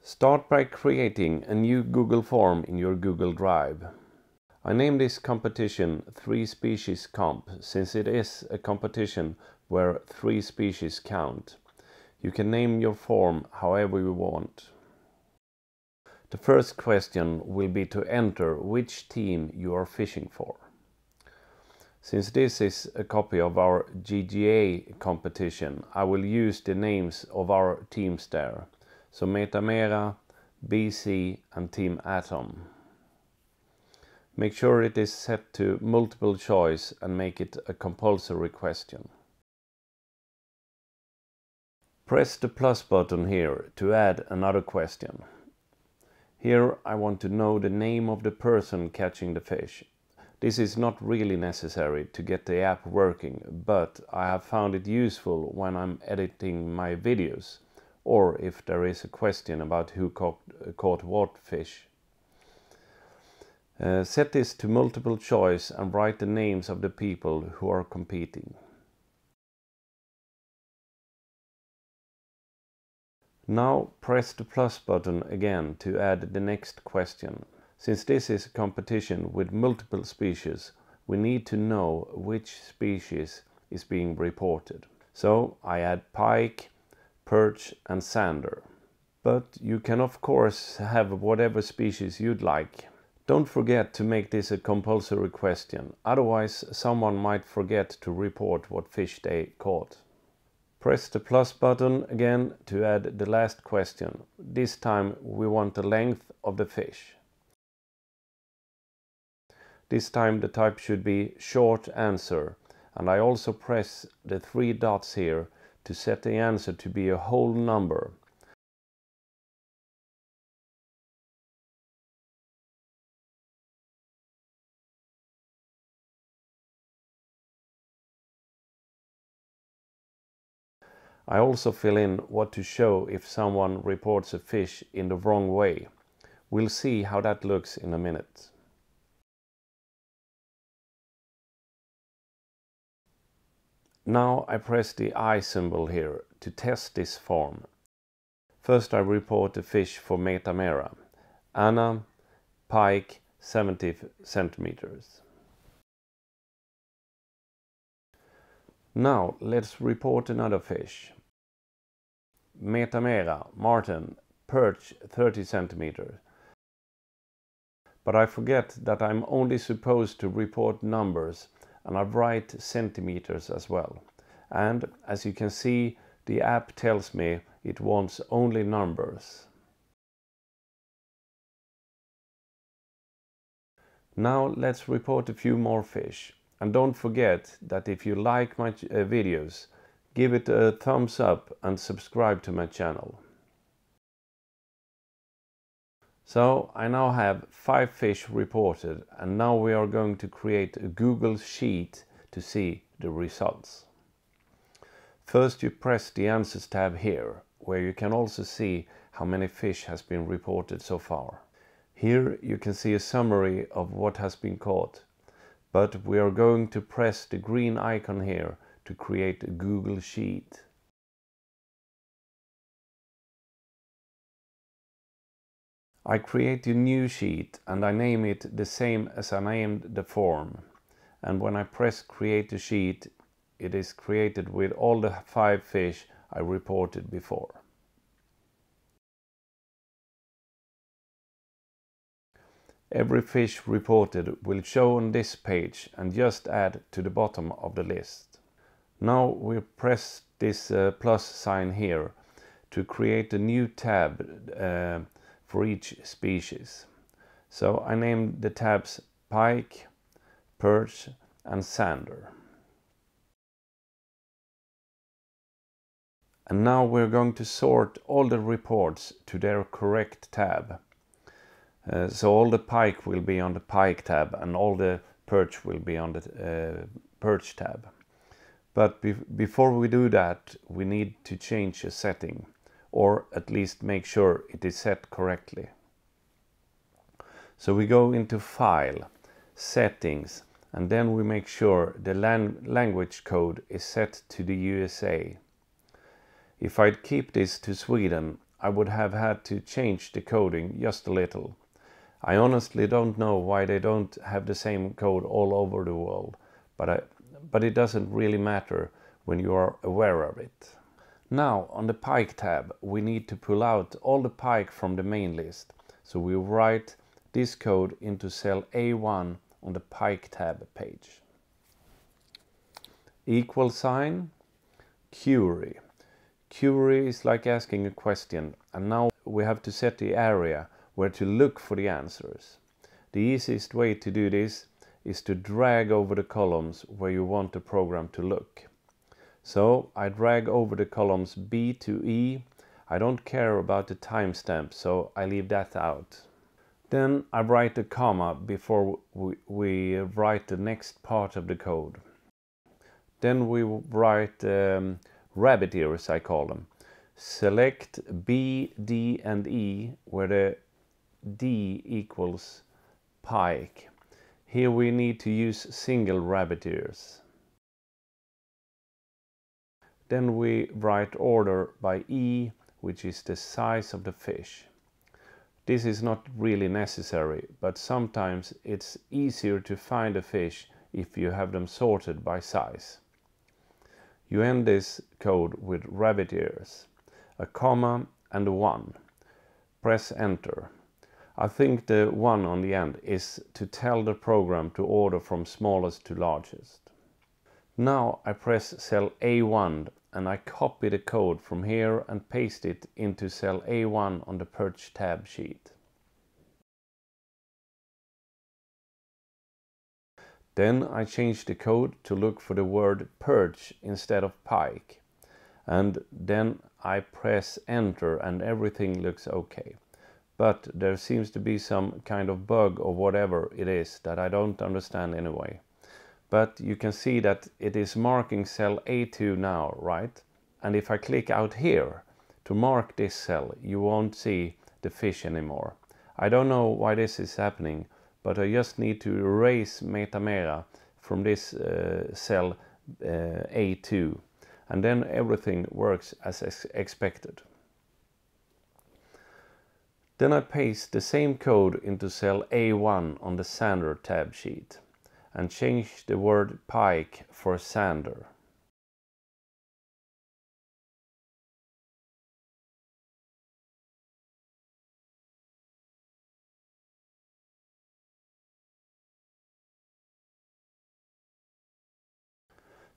Start by creating a new Google form in your Google Drive. I name this competition 3 Species Comp since it is a competition where 3 species count. You can name your form however you want. The first question will be to enter which team you are fishing for. Since this is a copy of our GGA competition, I will use the names of our teams there. So Metamera, BC and Team Atom. Make sure it is set to multiple choice and make it a compulsory question. Press the plus button here to add another question. Here I want to know the name of the person catching the fish. This is not really necessary to get the app working, but I have found it useful when I'm editing my videos, or if there is a question about who caught what fish. Set this to multiple choice and write the names of the people who are competing. Now press the plus button again to add the next question. Since this is a competition with multiple species, we need to know which species is being reported. So I add pike, perch and sander. But you can of course have whatever species you'd like. Don't forget to make this a compulsory question, otherwise someone might forget to report what fish they caught. Press the plus button again to add the last question. This time we want the length of the fish. This time the type should be short answer, and I also press the 3 dots here to set the answer to be a whole number. I also fill in what to show if someone reports a fish in the wrong way. We'll see how that looks in a minute. Now I press the I symbol here to test this form. First I report the fish for Metamera. Anna, pike, 70 centimeters. Now let's report another fish. Metamera, Martin, perch 30 centimeters. But I forget that I'm only supposed to report numbers, and I write centimeters as well. And as you can see, the app tells me it wants only numbers. Now let's report a few more fish. And don't forget that if you like my videos, give it a thumbs up and subscribe to my channel. So I now have 5 fish reported, and now we are going to create a Google Sheet to see the results. First you press the Answers tab here, where you can also see how many fish has been reported so far. Here you can see a summary of what has been caught, but we are going to press the green icon here to create a Google Sheet. I create a new sheet and I name it the same as I named the form. And when I press create a sheet, it is created with all the 5 fish I reported before. Every fish reported will show on this page and just add to the bottom of the list. Now we press this plus sign here to create a new tab for each species. So I named the tabs pike, perch and sander. And now we're going to sort all the reports to their correct tab. So all the pike will be on the pike tab and all the perch will be on the perch tab. But before we do that, we need to change a setting, or at least make sure it is set correctly. So we go into File, Settings, and then we make sure the language code is set to the USA. If I'd keep this to Sweden, I would have had to change the coding just a little. I honestly don't know why they don't have the same code all over the world, but it doesn't really matter when you are aware of it. Now on the Pike tab we need to pull out all the Pike from the main list, so we write this code into cell A1 on the Pike tab page. Equal sign, query. Query is like asking a question, and now we have to set the area where to look for the answers. The easiest way to do this is to drag over the columns where you want the program to look. So I drag over the columns B to E. I don't care about the timestamp, so I leave that out. Then I write a comma before we write the next part of the code. Then we write rabbit ears, I call them. Select B, D and E where the D equals Pike. Here we need to use single rabbit ears. Then we write order by E, which is the size of the fish. This is not really necessary, but sometimes it's easier to find a fish if you have them sorted by size. You end this code with rabbit ears, a comma and a 1. Press enter. I think the 1 on the end is to tell the program to order from smallest to largest. Now I press cell A1 and I copy the code from here and paste it into cell A1 on the Perch tab sheet. Then I change the code to look for the word perch instead of pike. And then I press enter and everything looks okay. But there seems to be some kind of bug or whatever it is that I don't understand anyway. But you can see that it is marking cell A2 now, right? And if I click out here to mark this cell, you won't see the fish anymore. I don't know why this is happening, but I just need to erase MetaMera from this cell A2. And then everything works as expected. Then I paste the same code into cell A1 on the Sander tab sheet and change the word pike for Sander.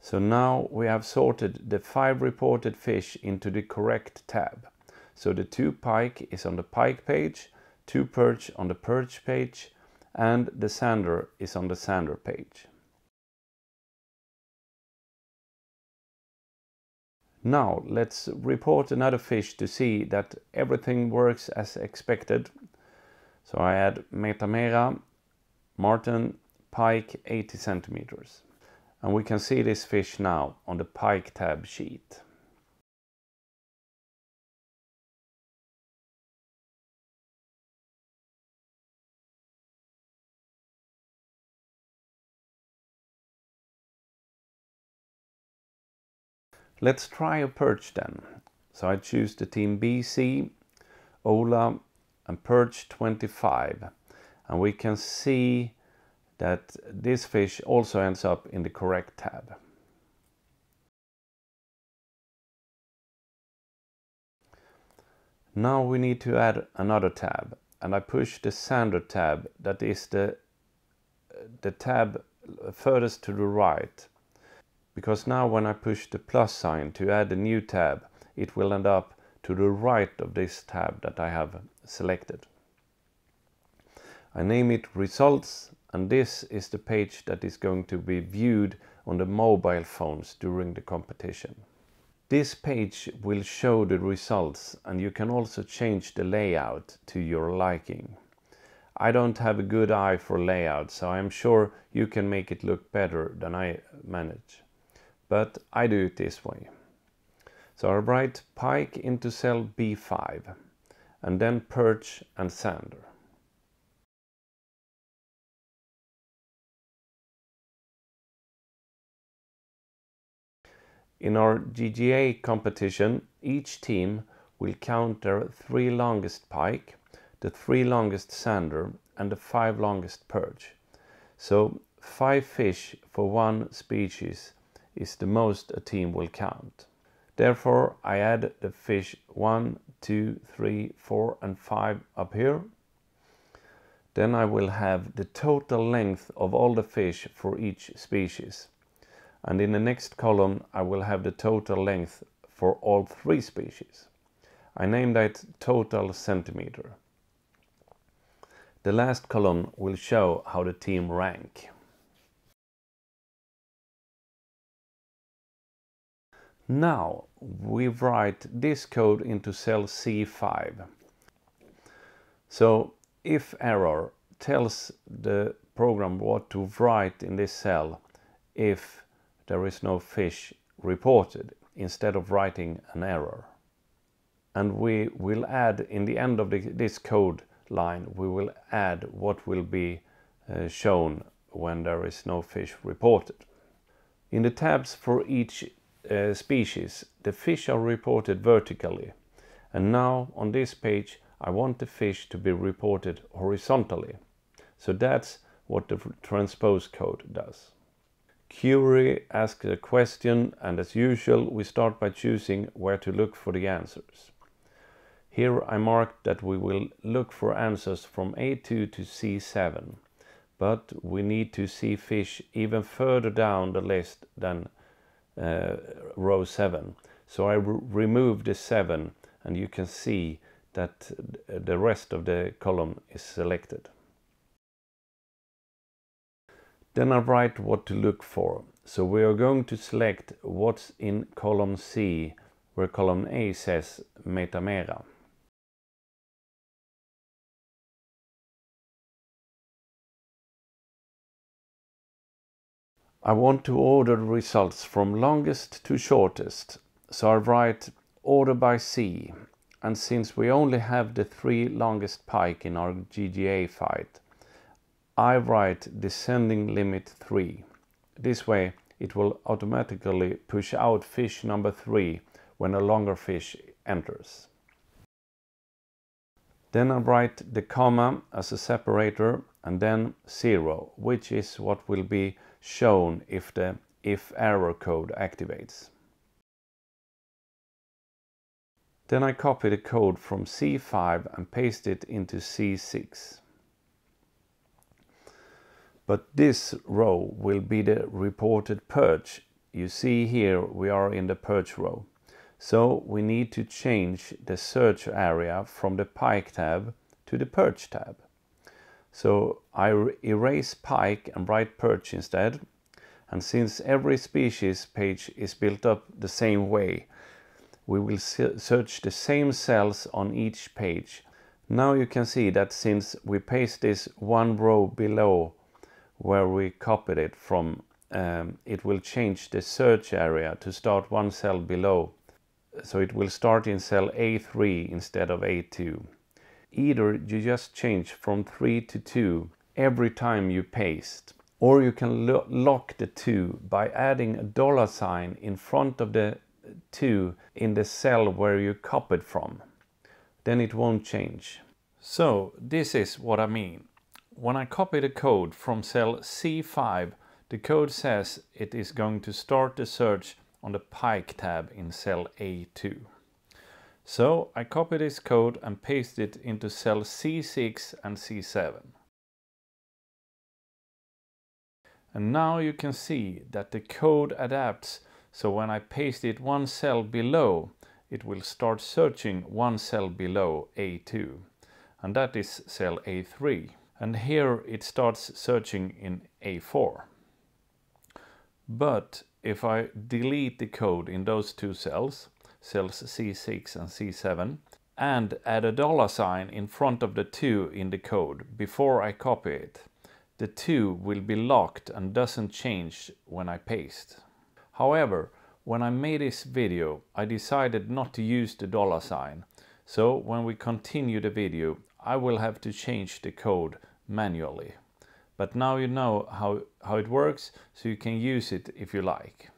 So now we have sorted the 5 reported fish into the correct tab. So the 2 pike is on the pike page, 2 perch on the perch page, and the Sander is on the Sander page. Now let's report another fish to see that everything works as expected. So I add MetaMera, Martin, pike 80 centimeters. And we can see this fish now on the pike tab sheet. Let's try a perch then. So I choose the team BC, Ola and perch 25. And we can see that this fish also ends up in the correct tab. Now we need to add another tab, and I push the Sander tab, that is the tab furthest to the right. Because now when I push the plus sign to add a new tab, it will end up to the right of this tab that I have selected. I name it results, and this is the page that is going to be viewed on the mobile phones during the competition. This page will show the results, and you can also change the layout to your liking. I don't have a good eye for layout, so I'm sure you can make it look better than I manage. But I do it this way. So I write pike into cell B5 and then perch and Sander. In our GGA competition, each team will count their 3 longest pike, the 3 longest sander and the 5 longest perch. So 5 fish for one species is the most a team will count. Therefore I add the fish 1, 2, 3, 4 and 5 up here. Then I will have the total length of all the fish for each species. And in the next column I will have the total length for all 3 species. I name that total centimeter. The last column will show how the team rank. Now we write this code into cell C5. So if error tells the program what to write in this cell if there is no fish reported, instead of writing an error. And we will add in the end of this code line, we will add what will be shown when there is no fish reported. In the tabs for each species, the fish are reported vertically, and now on this page I want the fish to be reported horizontally. So that's what the transpose code does. Query asks a question, and as usual we start by choosing where to look for the answers. Here I marked that we will look for answers from A2 to C7, but we need to see fish even further down the list than row 7. So I remove the 7 and you can see that the rest of the column is selected. Then I write what to look for. So we are going to select what's in column C, where column A says Metamera. I want to order the results from longest to shortest, so I write order by C, and since we only have the 3 longest pike in our GGA fight, I write descending limit 3. This way it will automatically push out fish number 3 when a longer fish enters. Then I write the comma as a separator and then 0, which is what will be shown if the if error code activates. Then I copy the code from C5 and paste it into C6. But this row will be the reported perch. You see here we are in the perch row. So we need to change the search area from the pike tab to the perch tab. So I erase pike and write perch instead. And since every species page is built up the same way, we will search the same cells on each page. Now you can see that since we paste this one row below where we copied it from, it will change the search area to start one cell below. So it will start in cell A3 instead of A2. Either you just change from 3 to 2 every time you paste, or you can lock the 2 by adding a $sign in front of the 2 in the cell where you copied from. Then it won't change. So this is what I mean. When I copy the code from cell C5, the code says it is going to start the search on the pike tab in cell A2. So I copy this code and paste it into cell C6 and C7. And now you can see that the code adapts, so when I paste it one cell below, it will start searching one cell below A2, and that is cell A3. And here it starts searching in A4. But if I delete the code in those two cells, cells C6 and C7, and add a $sign in front of the 2 in the code before I copy it, the 2 will be locked and doesn't change when I paste. However, when I made this video, I decided not to use the $sign. So when we continue the video, I will have to change the code manually. But now you know how it works, so you can use it if you like.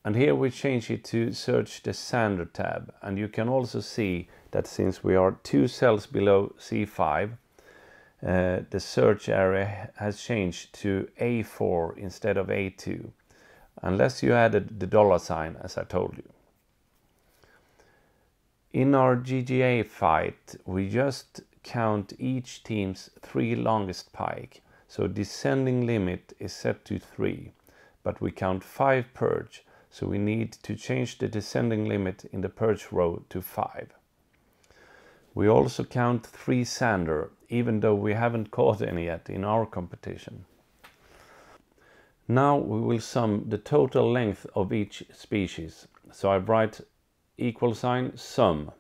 And here we change it to search the Sander tab. And you can also see that since we are 2 cells below C5, the search area has changed to A4 instead of A2, unless you added the $sign as I told you. In our GGA fight, we just count each team's 3 longest pike, so descending limit is set to 3, but we count 5 perch, so we need to change the descending limit in the perch row to 5. We also count 3 sander, even though we haven't caught any yet in our competition. Now we will sum the total length of each species, so I write = sum,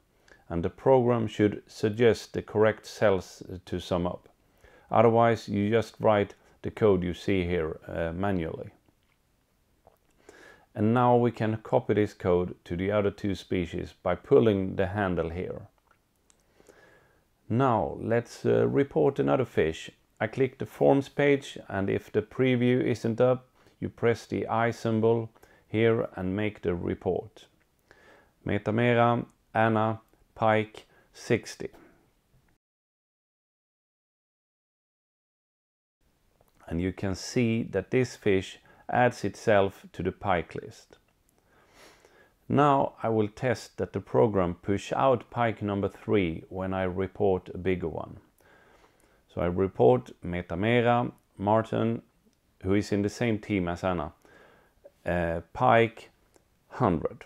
and the program should suggest the correct cells to sum up. Otherwise you just write the code you see here manually. And now we can copy this code to the other 2 species by pulling the handle here. Now let's report another fish. I click the forms page, and if the preview isn't up, you press the I symbol here and make the report. Metamera, Anna, pike, 60. And you can see that this fish adds itself to the pike list. Now I will test that the program push out pike number 3 when I report a bigger one. So I report Metamera, Martin, who is in the same team as Anna, pike 100.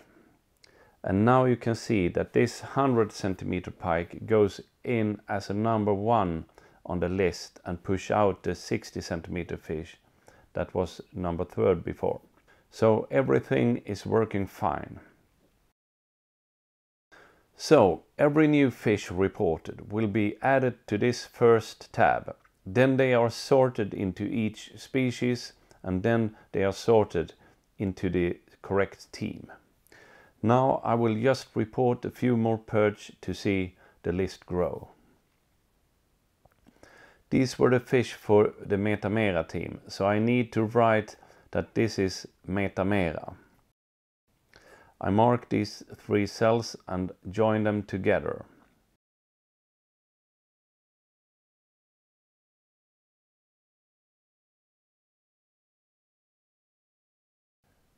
And now you can see that this 100 centimeter pike goes in as a number 1 on the list and push out the 60 centimeter fish that was number 3rd before. So everything is working fine. So every new fish reported will be added to this first tab. Then they are sorted into each species, and then they are sorted into the correct team. Now I will just report a few more perch to see the list grow. These were the fish for the Metamera team, so I need to write that this is Metamera. I mark these 3 cells and join them together.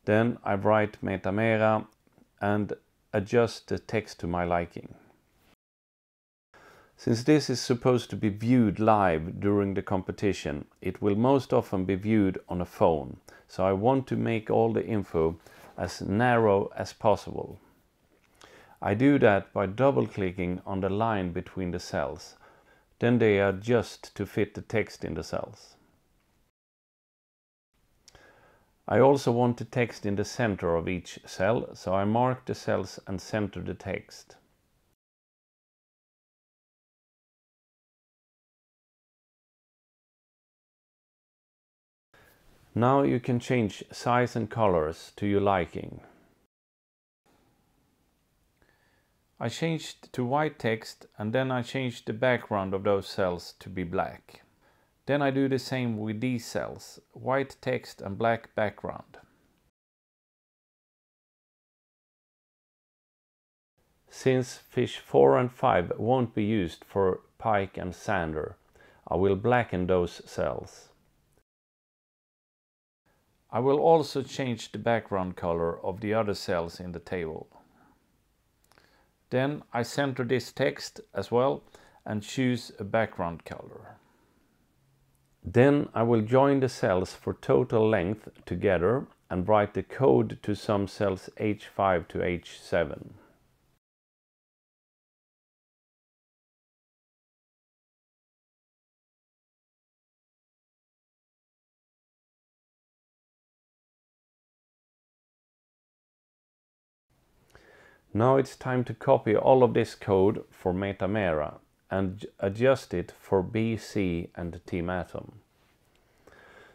Then I write Metamera and adjust the text to my liking. Since this is supposed to be viewed live during the competition, it will most often be viewed on a phone, so I want to make all the info as narrow as possible. I do that by double-clicking on the line between the cells, then they adjust to fit the text in the cells. I also want the text in the center of each cell, so I mark the cells and center the text. Now you can change size and colors to your liking. I changed to white text, and then I changed the background of those cells to be black. Then I do the same with these cells, white text and black background. Since fish 4 and 5 won't be used for pike and sander, I will blacken those cells. I will also change the background color of the other cells in the table. Then I center this text as well and choose a background color. Then I will join the cells for total length together and write the code to some cells H5 to H7. Now it's time to copy all of this code for Metamera and adjust it for BC and Team Atom.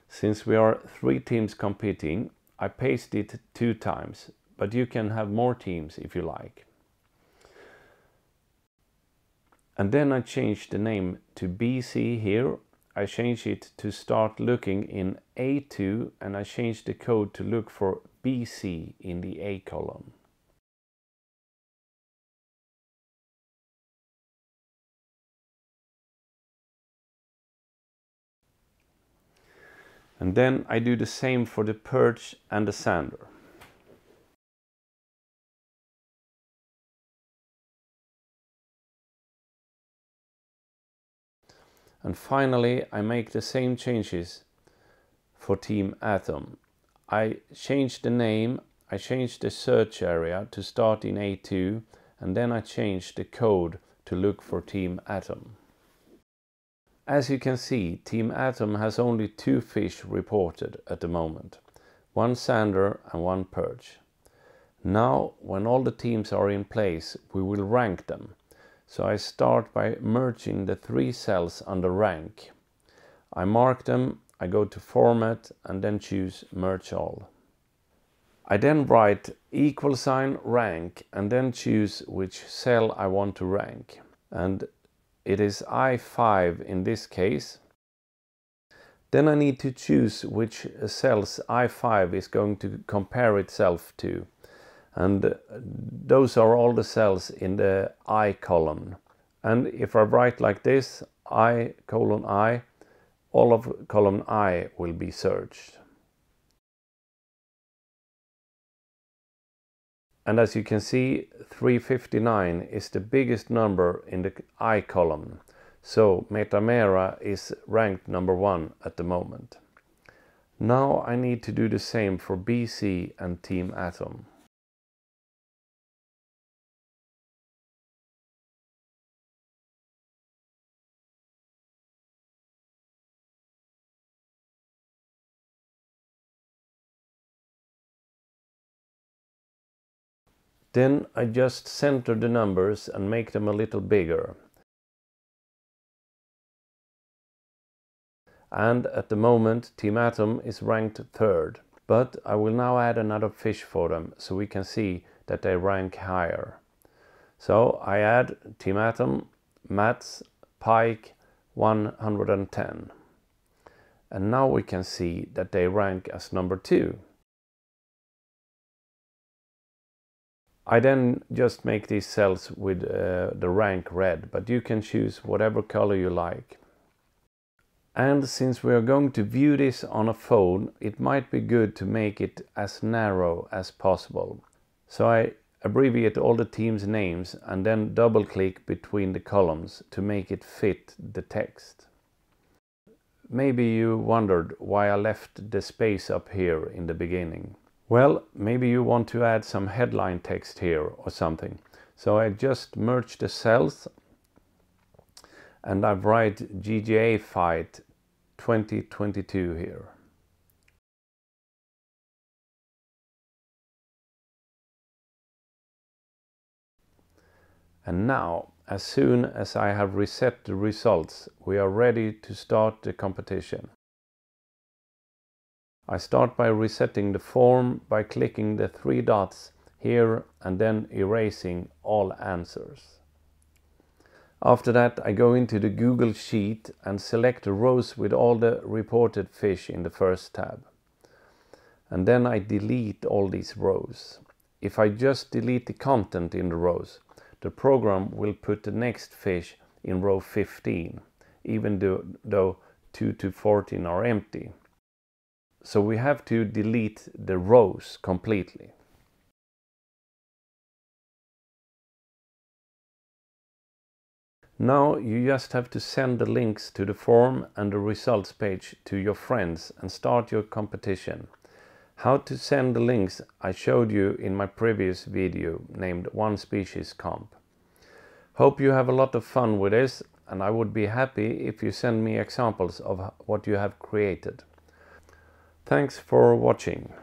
Since we are 3 teams competing, I paste it 2 times, but you can have more teams if you like. And then I change the name to BC here. I change it to start looking in A2, and I change the code to look for BC in the A column. And then I do the same for the perch and the sander. And finally, I make the same changes for Team Atom. I change the name, I change the search area to start in A2, and then I change the code to look for Team Atom. As you can see, Team Atom has only 2 fish reported at the moment, 1 sander and 1 perch. Now, when all the teams are in place, we will rank them. So I start by merging the 3 cells under rank. I mark them, I go to Format and then choose Merge All. I then write = rank and then choose which cell I want to rank. And it is I5 in this case. Then I need to choose which cells I5 is going to compare itself to. And those are all the cells in the I column. And if I write like this, I:, all of column I will be searched. And as you can see, 359 is the biggest number in the I column. So Metamera is ranked number 1 at the moment. Now I need to do the same for BC and Team Atom. Then I just center the numbers and make them a little bigger. And at the moment Team Atom is ranked 3rd. But I will now add another fish for them so we can see that they rank higher. So I add Team Atom, Mats, Pike 110. And now we can see that they rank as number 2. I then just make these cells with the rank red, but you can choose whatever color you like. And since we are going to view this on a phone, it might be good to make it as narrow as possible. So I abbreviate all the teams' names and then double click between the columns to make it fit the text. Maybe you wondered why I left the space up here in the beginning. Well, maybe you want to add some headline text here or something. So I just merge the cells and I write GGA Fight 2022 here. And now, as soon as I have reset the results, we are ready to start the competition. I start by resetting the form by clicking the 3 dots here and then erasing all answers. After that, I go into the Google Sheet and select the rows with all the reported fish in the first tab. And then I delete all these rows. If I just delete the content in the rows, the program will put the next fish in row 15, even though 2 to 14 are empty. So we have to delete the rows completely. Now you just have to send the links to the form and the results page to your friends and start your competition. How to send the links I showed you in my previous video named One Species Comp. Hope you have a lot of fun with this, and I would be happy if you send me examples of what you have created. Thanks for watching.